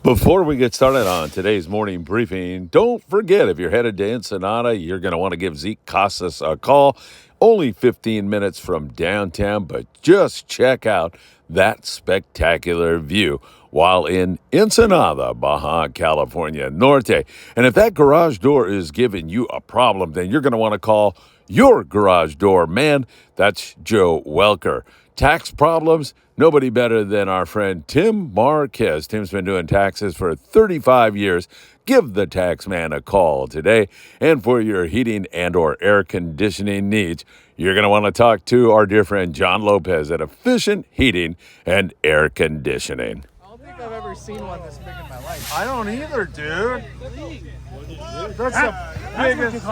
Before we get started on today's morning briefing, don't forget if you're headed to Ensenada, you're going to want to give Zeke Casas a call. Only 15 minutes from downtown, but just check out that spectacular view while in Ensenada, Baja California Norte. And if that garage door is giving you a problem, then you're going to want to call your garage door man. That's Joe Welker. Tax problems? Nobody better than our friend Tim Marquez. Tim's been doing taxes for 35 years. Give the tax man a call today. And for your heating and or air conditioning needs, you're going to want to talk to our dear friend John Lopez at Efficient Heating and Air Conditioning. I don't think I've ever seen one this big in my life. I don't either, dude. That's the biggest.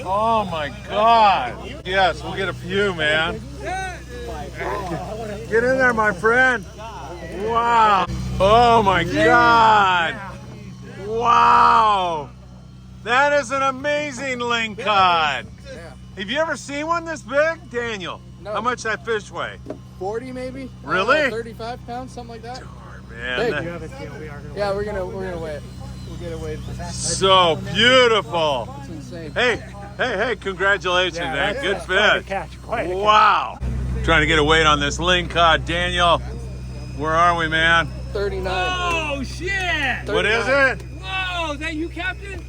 Oh my God. Yes, we'll get a few, man. Get in there, my friend. Wow. Oh my God. Wow. That is an amazing lingcod. Have you ever seen one this big, Daniel? No. How much that fish weigh? 40 maybe? Really? 35 pounds, something like that. Man, Yeah, we're gonna weigh it. We'll get it weighed. so beautiful. It's insane. Hey, congratulations, man. Good Quite a fish. catch, quite a Wow. Trying to get a weight on this lingcod. Daniel, where are we, man? 39. Oh, shit! What is it? Whoa, is that you, Captain?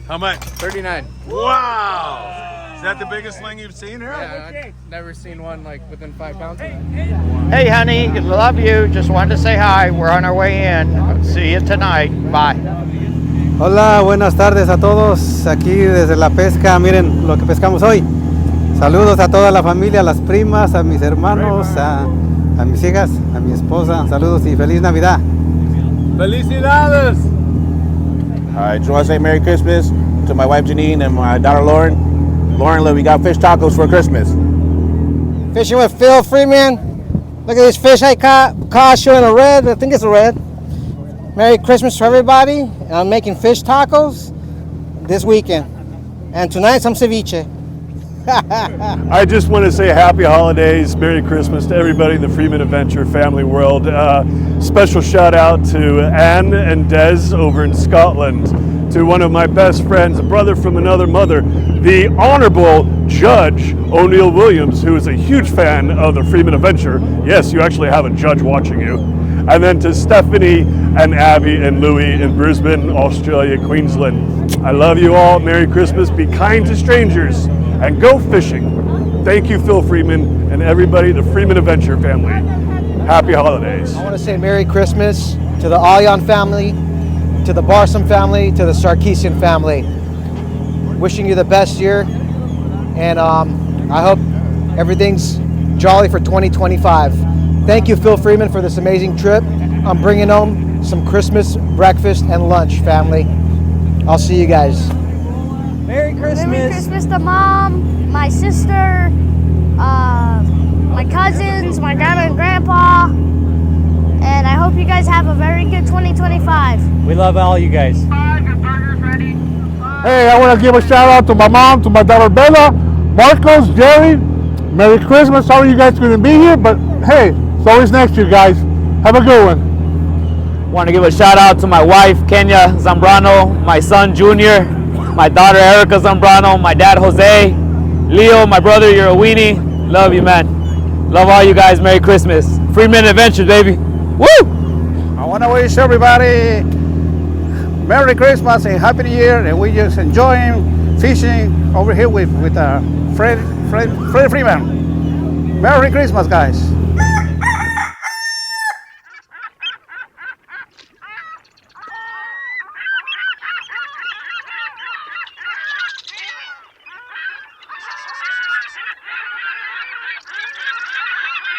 How much? 39. Wow. Is that the biggest ling you've seen here? Yeah, I've never seen one like within 5 pounds. Hey, honey, love you. Just wanted to say hi. We're on our way in. See you tonight. Bye. Hola, buenas tardes a todos. Aquí desde la pesca, miren lo que pescamos hoy. Saludos a toda la familia, a las primas, a mis hermanos, a mis hijas, a mi esposa. Saludos y feliz Navidad. Felicidades. All right, just want to say Merry Christmas to my wife Janine and my daughter Lauren. Lauren, look, we got fish tacos for Christmas. Fishing with Phil Friedman. Look at this fish I caught showing a red. I think it's a red. Merry Christmas to everybody. And I'm making fish tacos this weekend. And tonight some ceviche. I just want to say happy holidays, Merry Christmas to everybody in the Friedman Adventure family world. Special shout out to Anne and Des over in Scotland, to one of my best friends, a brother from another mother, the Honorable Judge O'Neill Williams, who is a huge fan of the Friedman Adventure. Yes, you actually have a judge watching you. And then to Stephanie and Abby and Louie in Brisbane, Australia, Queensland. I love you all. Merry Christmas. Be kind to strangers and go fishing. Thank you, Phil Friedman, and everybody, the Friedman Adventure family. Happy holidays. I want to say Merry Christmas to the Alyan family, to the Barsom family, to the Sarkeesian family. Wishing you the best year, and I hope everything's jolly for 2025. Thank you, Phil Friedman, for this amazing trip. I'm bringing home some Christmas breakfast and lunch, family. I'll see you guys. Merry Christmas to Mom, my sister, my cousins, my grandma and grandpa, and I hope you guys have a very good 2025. We love all you guys. Hey, I want to give a shout out to my mom, to my daughter Bella, Marcos, Jerry. Merry Christmas. Sorry you guys couldn't be here, but hey, it's always next year, guys. Have a good one. Want to give a shout out to my wife, Kenya Zambrano, my son, Junior, my daughter, Erica Zambrano, my dad, Jose, Leo, my brother, you're a weenie. Love you, man. Love all you guys. Merry Christmas. Friedman Adventures, baby. Woo! I want to wish everybody Merry Christmas and Happy New Year. And we just enjoying fishing over here with Fred Friedman. Merry Christmas, guys.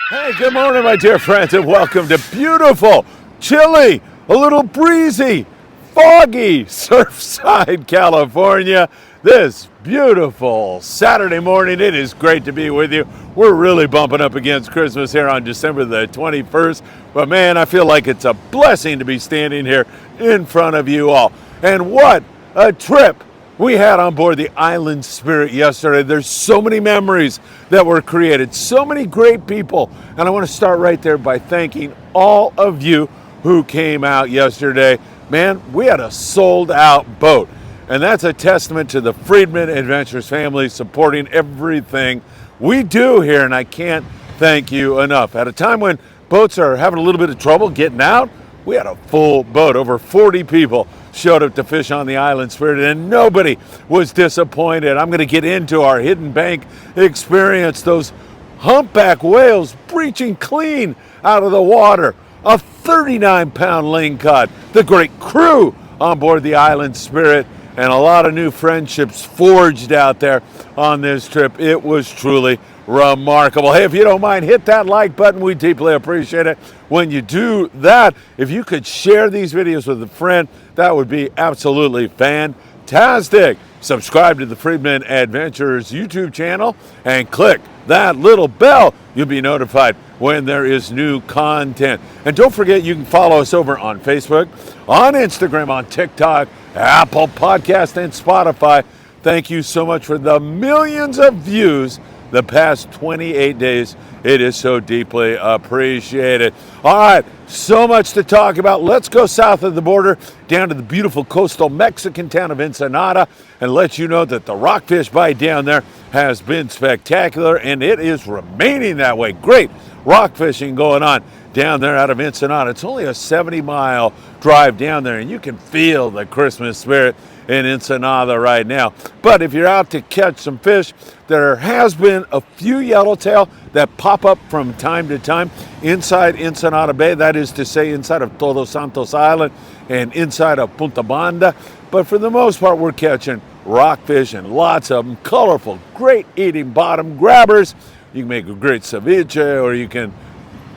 Hey, good morning, my dear friends, and welcome to beautiful, chilly, a little breezy, foggy Surfside, California. This beautiful Saturday morning. It is great to be with you. We're really bumping up against Christmas here on December the 21st, but man, I feel like it's a blessing to be standing here in front of you all. And what a trip we had on board the Island Spirit yesterday. There's so many memories that were created, so many great people. And I want to start right there by thanking all of you who came out yesterday. Man, we had a sold out boat. And that's a testament to the Friedman Adventures family supporting everything we do here. And I can't thank you enough. At a time when boats are having a little bit of trouble getting out, we had a full boat. Over 40 people showed up to fish on the Island Spirit, and nobody was disappointed. I'm going to get into our hidden bank experience. Those humpback whales breaching clean out of the water. A 39-pound lingcod. The great crew on board the Island Spirit, and a lot of new friendships forged out there on this trip. It was truly remarkable. Hey, if you don't mind, hit that like button. We deeply appreciate it. When you do that, if you could share these videos with a friend, that would be absolutely fantastic. Subscribe to the Friedman Adventures YouTube channel and click that little bell. You'll be notified when there is new content. And don't forget, you can follow us over on Facebook, on Instagram, on TikTok, Apple Podcast, and Spotify. Thank you so much for the millions of views the past 28 days. It is so deeply appreciated. All right, so much to talk about. Let's go south of the border down to the beautiful coastal Mexican town of Ensenada and let you know that the rockfish bite down there has been spectacular, and it is remaining that way. Great rock fishing going on down there out of Ensenada. It's only a 70-mile drive down there, and you can feel the Christmas spirit in Ensenada right now. But if you're out to catch some fish, there has been a few yellowtail that pop up from time to time inside Ensenada Bay, that is to say inside of Todos Santos Island and inside of Punta Banda. But for the most part, we're catching rockfish, and lots of them, colorful, great eating bottom grabbers. You can make a great ceviche, or you can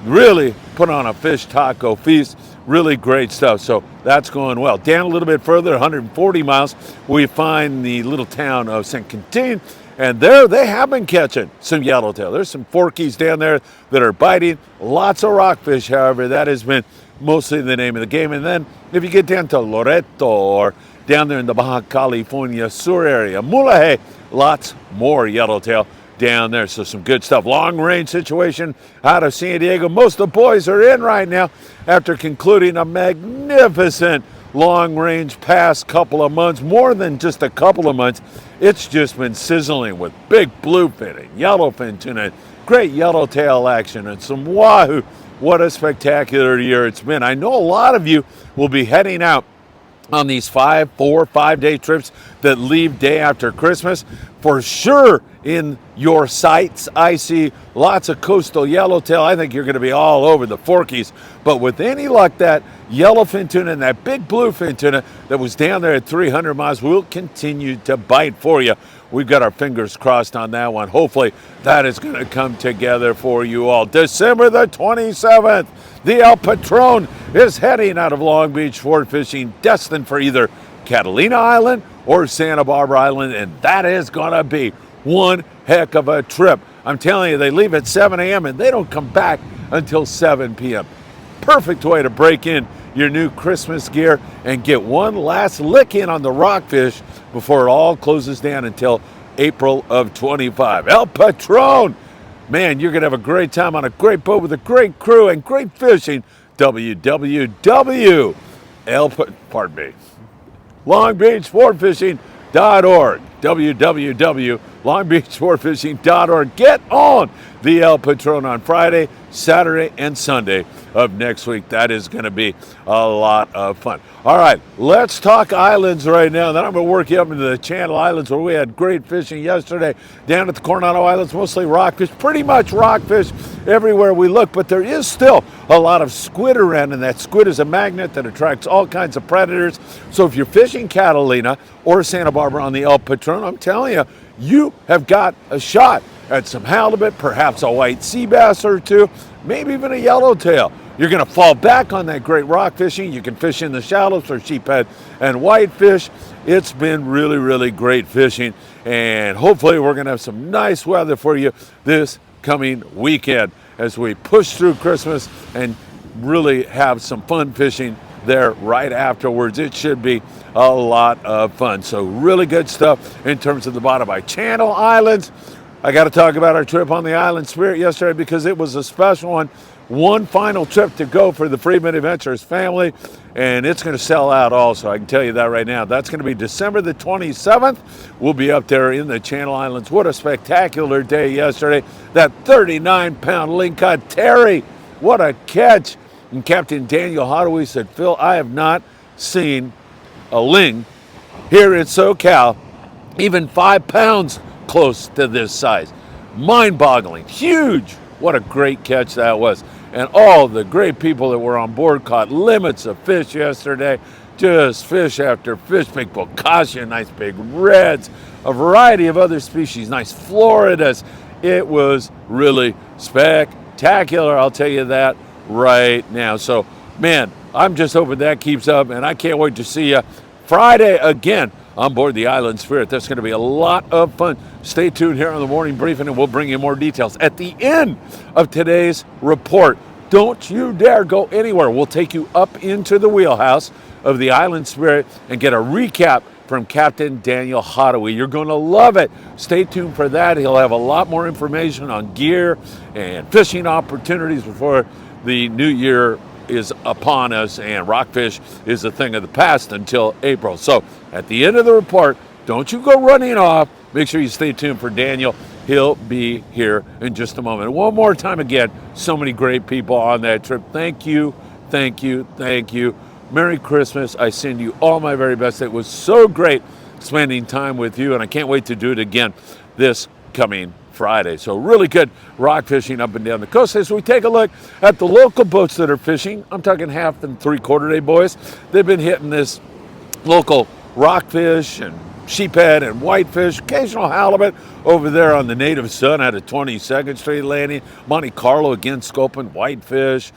really put on a fish taco feast. Really great stuff. So that's going well. Down a little bit further, 140 miles, we find the little town of San Quintin, and there they have been catching some yellowtail. There's some forkies down there that are biting. Lots of rockfish, however. That has been mostly the name of the game. And then if you get down to Loreto or down there in the Baja California Sur area, Mulaje, lots more yellowtail down there. So some good stuff. Long range situation out of San Diego. Most of the boys are in right now after concluding a magnificent long range past couple of months. More than just a couple of months. It's just been sizzling with big bluefin and yellowfin tuna, great yellowtail action, and some wahoo. What a spectacular year it's been. I know a lot of you will be heading out on these 4 or 5 day trips that leave day after Christmas. For sure, in your sights, I see lots of coastal yellowtail. I think you're going to be all over the forkies. But with any luck, that yellowfin tuna and that big bluefin tuna that was down there at 300 miles will continue to bite for you. We've got our fingers crossed on that one. Hopefully, that is going to come together for you all. December the 27th, the El Patron is heading out of Long Beach sport fishing, destined for either Catalina Island or Santa Barbara Island, and that is going to be one heck of a trip. I'm telling you, they leave at 7 a.m. and they don't come back until 7 p.m. Perfect way to break in your new Christmas gear and get one last lick in on the rockfish before it all closes down until April of 25. El Patron! Man, you're going to have a great time on a great boat with a great crew and great fishing. LongBeachSportFishing.org. www.longbeachsportfishing.org. Get on the El Patron on Friday, Saturday, and Sunday of next week. That is going to be a lot of fun. All right, let's talk islands right now. Then I'm going to work you up into the Channel Islands, where we had great fishing yesterday. Down at the Coronado Islands, mostly rockfish, pretty much rockfish everywhere we look, but there is still a lot of squid around, and that squid is a magnet that attracts all kinds of predators. So if you're fishing Catalina or Santa Barbara on the El Patron, I'm telling you, you have got a shot at some halibut, perhaps a white sea bass or two, maybe even a yellowtail. You're going to fall back on that great rock fishing. You can fish in the shallows for sheephead and whitefish. It's been really, really great fishing, and hopefully we're going to have some nice weather for you this coming weekend as we push through Christmas and really have some fun fishing there right afterwards. It should be a lot of fun. So really good stuff in terms of the Bottom by Channel Islands. I got to talk about our trip on the Island Spirit yesterday because it was a special one. One final trip to go for the Friedman Adventures family, and it's going to sell out also. I can tell you that right now. That's going to be December the 27th. We'll be up there in the Channel Islands. What a spectacular day yesterday. That 39-pound lingcod Terry, what a catch. And Captain Daniel Hottaway said, Phil, I have not seen a ling here in SoCal, even 5 pounds close to this size. Mind-boggling, huge. What a great catch that was. And all the great people that were on board caught limits of fish yesterday. Just fish after fish, big bokashi, nice big reds, a variety of other species, nice Floridas. It was really spectacular, I'll tell you that right now. So, man, I'm just hoping that keeps up, and I can't wait to see you Friday again on board the Island Spirit. That's going to be a lot of fun. Stay tuned here on the morning briefing, and we'll bring you more details at the end of today's report. Don't you dare go anywhere. We'll take you up into the wheelhouse of the Island Spirit and get a recap from Captain Daniel Hottaway. You're going to love it. Stay tuned for that. He'll have a lot more information on gear and fishing opportunities before the new year is upon us, and rockfish is a thing of the past until April. So at the end of the report, don't you go running off. Make sure you stay tuned for Daniel. He'll be here in just a moment. And one more time again, so many great people on that trip. Thank you, thank you, thank you. Merry Christmas. I send you all my very best. It was so great spending time with you, and I can't wait to do it again this coming Friday. So really good rock fishing up and down the coast. As we take a look at the local boats that are fishing, I'm talking 1/2 and 3/4 day boys. They've been hitting this local rockfish and sheephead and whitefish, occasional halibut over there on the Native Sun out of 22nd Street Landing. Monte Carlo again scoping whitefish.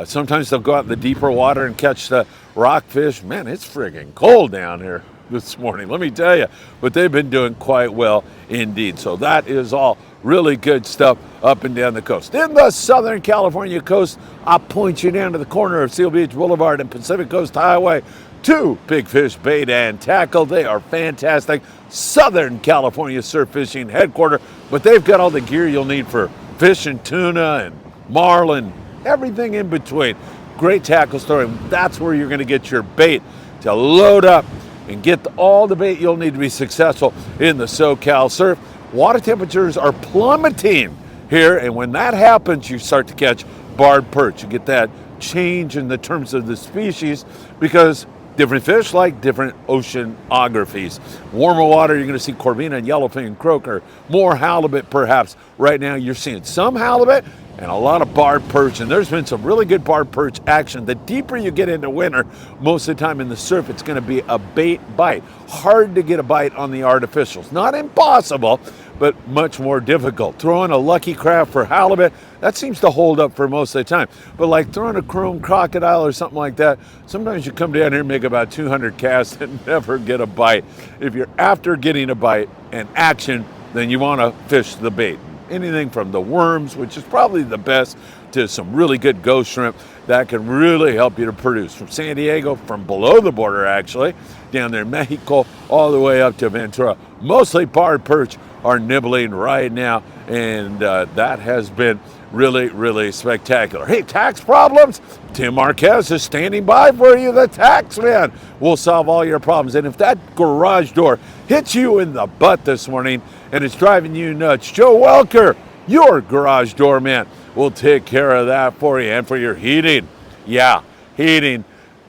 Sometimes they'll go out in the deeper water and catch the rockfish. Man, it's friggin' cold down here this morning, let me tell you. But they've been doing quite well indeed. So that is all really good stuff up and down the coast. In the Southern California coast, I'll point you down to the corner of Seal Beach Boulevard and Pacific Coast Highway. 2 Big Fish Bait and Tackle. They are fantastic. Southern California surf fishing headquarters, but they've got all the gear you'll need for fishing tuna and marlin, everything in between. Great tackle store, and that's where you're going to get your bait to load up and get all the bait you'll need to be successful in the SoCal surf. Water temperatures are plummeting here, and when that happens, you start to catch barred perch. You get that change in the terms of the species because different fish like different oceanographies. Warmer water, you're going to see corvina and yellowfin croaker, more halibut perhaps. Right now, you're seeing some halibut and a lot of barred perch, and there's been some really good barred perch action. The deeper you get into winter, most of the time in the surf, it's going to be a bait bite. Hard to get a bite on the artificials. Not impossible, but much more difficult. Throwing a lucky craft for halibut, that seems to hold up for most of the time. But like throwing a chrome crocodile or something like that, sometimes you come down here and make about 200 casts and never get a bite. If you're after getting a bite and action, then you want to fish the bait. Anything from the worms, which is probably the best, to some really good ghost shrimp that can really help you to produce. From San Diego, from below the border actually, down there in Mexico, all the way up to Ventura. Mostly barred perch are nibbling right now, and that has been really, really spectacular. Hey, tax problems? Tim Marquez is standing by for you, the tax man. We'll solve all your problems. And if that garage door hits you in the butt this morning and it's driving you nuts, Joe Welker, your garage door man, will take care of that for you. And for your heating, yeah, heating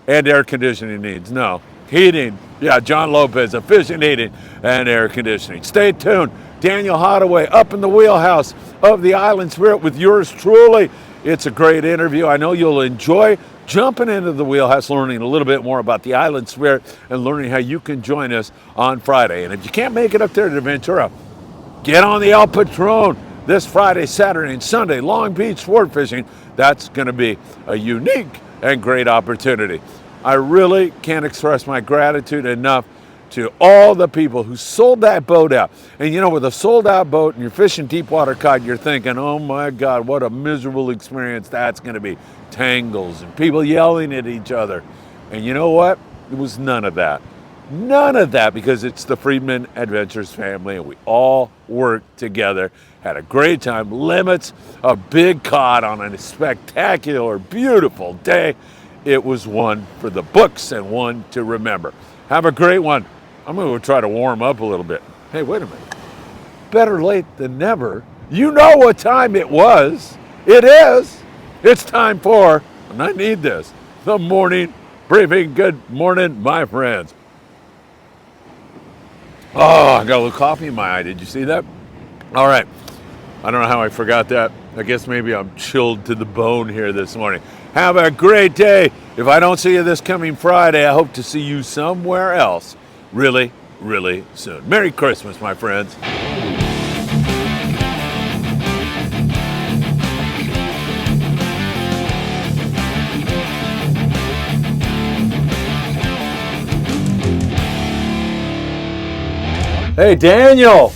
and air conditioning needs. No, heating, yeah, John Lopez, efficient heating and air conditioning. Stay tuned. Daniel Hottaway up in the wheelhouse of the Island Spirit with yours truly. It's a great interview. I know you'll enjoy jumping into the wheelhouse, learning a little bit more about the Island Spirit and learning how you can join us on Friday. And if you can't make it up there to Ventura, get on the El Patron this Friday, Saturday, and Sunday. Long Beach sport fishing. That's going to be a unique and great opportunity. I really can't express my gratitude enough to all the people who sold that boat out. And you know, with a sold out boat and you're fishing deep water cod, you're thinking, oh my God, what a miserable experience that's going to be. Tangles and people yelling at each other. And you know what? It was none of that. None of that, because it's the Friedman Adventures family and we all worked together, had a great time. Limits, a big cod on a spectacular, beautiful day. It was one for the books and one to remember. Have a great one. I'm going to try to warm up a little bit. Hey, wait a minute. Better late than never. You know what time it was. It is. It's time for, and I need this, the morning briefing. Good morning, my friends. Oh, I got a little coffee in my eye. Did you see that? All right. I don't know how I forgot that. I guess maybe I'm chilled to the bone here this morning. Have a great day. If I don't see you this coming Friday, I hope to see you somewhere else really, really soon. Merry Christmas, my friends. Hey, Daniel,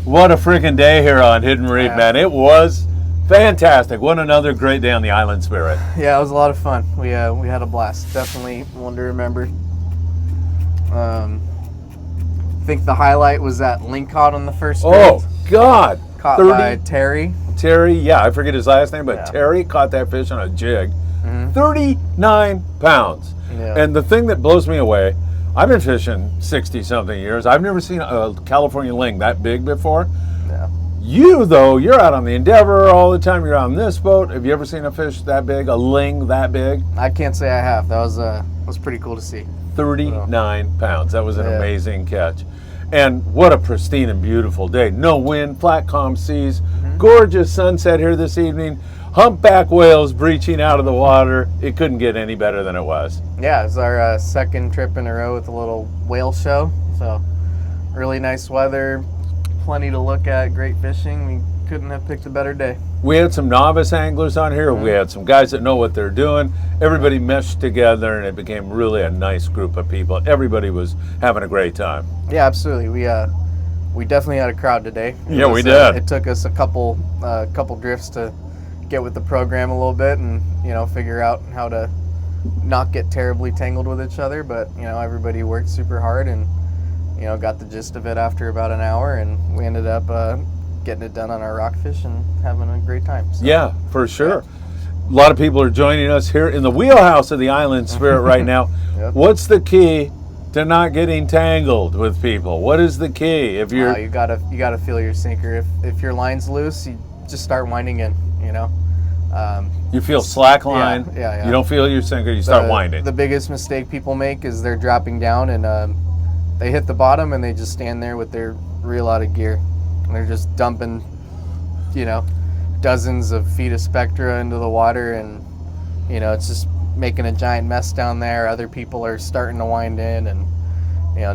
what a freaking day here on Hidden Reef, man. It was fantastic. What another great day on the Island Spirit. Yeah, it was a lot of fun. We had a blast. Definitely one to remember. I think the highlight was that lingcod on the first day. Oh, God. Caught by Terry. Terry, yeah, I forget his last name, but Yeah. Terry caught that fish on a jig. Mhm. 39 pounds. Yeah. And the thing that blows me away, I've been fishing 60-something years. I've never seen a California ling that big before. Yeah. You, though, you're out on the Endeavor all the time. You're on this boat. Have you ever seen a fish that big, a ling that big? I can't say I have. That was pretty cool to see. 39 pounds. That was an Yeah. amazing catch. And what a pristine and beautiful day. No wind, flat calm seas, gorgeous sunset here this evening. Humpback whales breaching out of the water. It couldn't get any better than it was. Yeah, it's our second trip in a row with a little whale show. So really nice weather, plenty to look at, great fishing. We couldn't have picked a better day. We had some novice anglers on here. We had some guys that know what they're doing. Everybody meshed together and it became really a nice group of people. Everybody was having a great time. Yeah, absolutely. We definitely had a crowd today. Yeah, we did. It took us a couple drifts to get with the program a little bit and figure out how to not get terribly tangled with each other. But everybody worked super hard and got the gist of it after about an hour, and we ended up getting it done on our rockfish and having a great time. So, Yeah, for sure. A lot of people are joining us here in the wheelhouse of the Island Spirit right now. Yep. What's the key to not getting tangled with people? What is the key? If you're you gotta feel your sinker. If your line's loose, you just start winding in. you feel slack line, yeah. you don't feel your sinker, you start winding. The biggest mistake people make is they're dropping down and they hit the bottom and they just stand there with their reel out of gear. And they're just dumping, dozens of feet of spectra into the water, and it's just making a giant mess down there. Other people are starting to wind in, and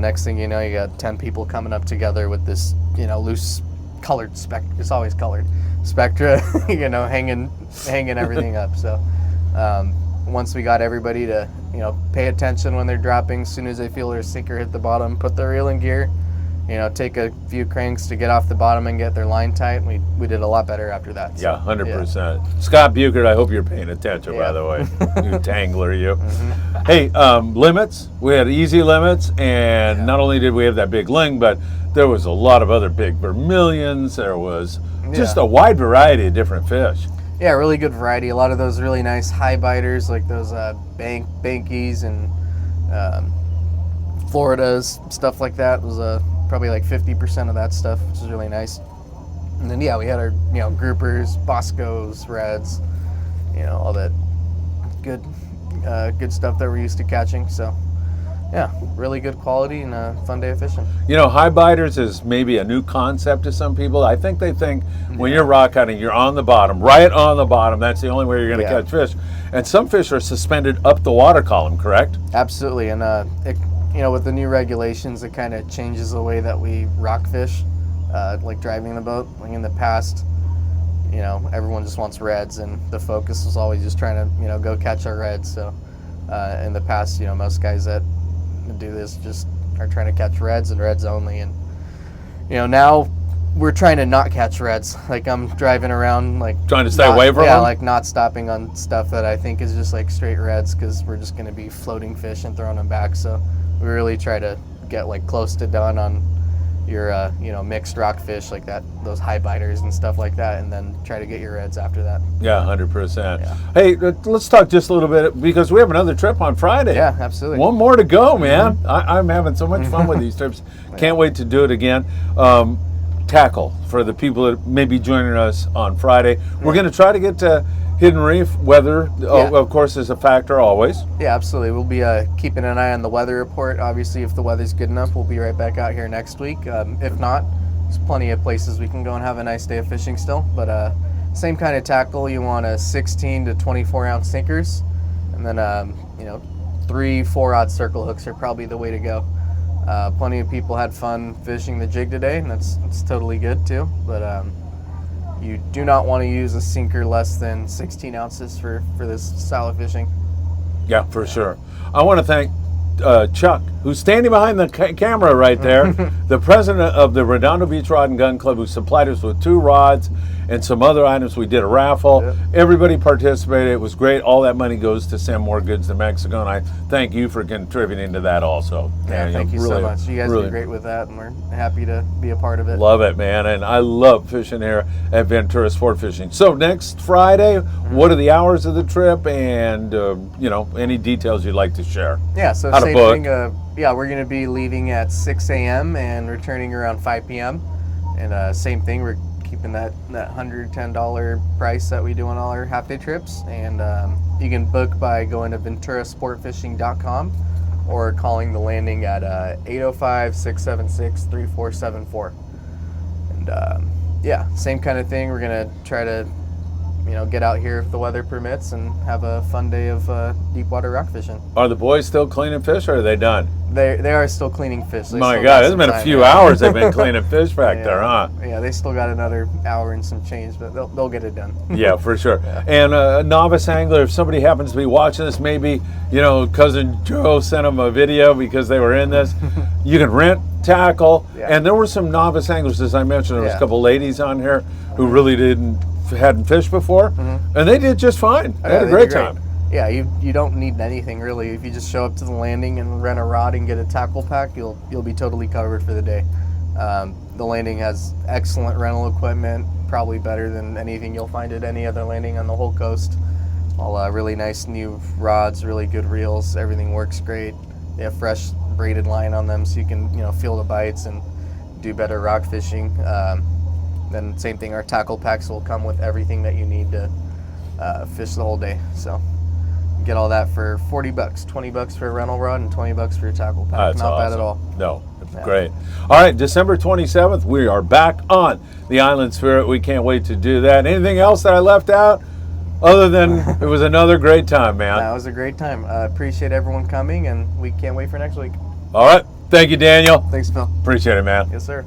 next thing you know, you got 10 people coming up together with this loose colored spectra. It's always colored spectra, hanging everything up. So once we got everybody to pay attention when they're dropping, as soon as they feel their sinker hit the bottom, put their reel in gear, take a few cranks to get off the bottom and get their line tight. We did a lot better after that. So, Yeah, 100%. Scott Buchert, I hope you're paying attention, by the way. You tangler, you. Hey, limits. We had easy limits, and not only did we have that big ling, but there was a lot of other big vermilions. There was just a wide variety of different fish. Yeah, really good variety. A lot of those really nice high biters, like those bankies and Floridas, stuff like that. It was probably like 50% of that stuff, which is really nice. And then we had our groupers, Boscos, Reds, all that good stuff that we're used to catching. So yeah, really good quality and a fun day of fishing. High biters is maybe a new concept to some people. I think they think when you're rock cutting, you're on the bottom, right on the bottom. That's the only way you're going to catch fish. And some fish are suspended up the water column, correct? Absolutely, and with the new regulations, it kind of changes the way that we rock fish, like driving the boat. Like in the past, everyone just wants reds, and the focus was always just trying to, go catch our reds. So in the past, most guys that do this just are trying to catch reds and reds only. And, now we're trying to not catch reds. Like I'm driving around, like trying to stay away from them. them? Like not stopping on stuff that I think is just like straight reds, because we're just going to be floating fish and throwing them back. So we really try to get like close to done on your mixed rockfish like that, those high biters and stuff like that, and then try to get your reds after that. Yeah, 100%. Hey, let's talk just a little bit, because we have another trip on Friday. Yeah, absolutely. One more to go, man. I'm having so much fun with these trips. Can't wait to do it again. Tackle for the people that may be joining us on Friday. We're going to try to get to Hidden Reef. Weather, of course, is a factor always. Yeah, absolutely. We'll be keeping an eye on the weather report. Obviously, if the weather's good enough, we'll be right back out here next week. If not, there's plenty of places we can go and have a nice day of fishing still. But same kind of tackle. You want a 16 to 24 ounce sinkers, and then 3 4-aught circle hooks are probably the way to go. Plenty of people had fun fishing the jig today, and that's totally good too. But you do not want to use a sinker less than 16 ounces for this style of fishing. Yeah, for sure. I want to thank Chuck, who's standing behind the camera right there, the president of the Redondo Beach Rod and Gun Club, who supplied us with 2 rods and some other items. We did a raffle. Yep. Everybody participated. It was great. All that money goes to send more goods to Mexico, and I thank you for contributing to that also. Yeah, thank you so much. You guys did great with that, and we're happy to be a part of it. Love it, man, and I love fishing here at Ventura Sport Fishing. So next Friday, what are the hours of the trip, and any details you'd like to share? Yeah, so same thing. We're going to be leaving at 6 a.m. and returning around 5 p.m. And same thing, we're keeping that $110 price that we do on all our half-day trips. And you can book by going to venturasportfishing.com or calling the landing at 805-676-3474. And same kind of thing. We're going to try to get out here if the weather permits and have a fun day of deep water rock fishing. Are the boys still cleaning fish, or are they done? They are still cleaning fish. My God, it's been a few hours they've been cleaning fish back there, huh? Yeah, they still got another hour and some change, but they'll get it done. Yeah, for sure. Yeah. And a novice angler, if somebody happens to be watching this, maybe, Cousin Joe sent them a video because they were in this. You can rent, tackle, and there were some novice anglers, as I mentioned. There was a couple ladies on here who really hadn't fished before, and they did just fine. They had a great time. Yeah, you don't need anything really. If you just show up to the landing and rent a rod and get a tackle pack, you'll be totally covered for the day. The landing has excellent rental equipment, probably better than anything you'll find at any other landing on the whole coast. All really nice new rods, really good reels. Everything works great. They have fresh braided line on them, so you can feel the bites and do better rock fishing. Then same thing, our tackle packs will come with everything that you need to fish the whole day. So get all that for $40, $20 for a rental rod and $20 for your tackle pack. That's not awesome. bad at all. No, it's great. All right, December 27th, we are back on the Island Spirit. We can't wait to do that. Anything else that I left out? Other than it was another great time, man. That was a great time. Appreciate everyone coming, and we can't wait for next week. All right. Thank you, Daniel. Thanks, Phil. Appreciate it, man. Yes, sir.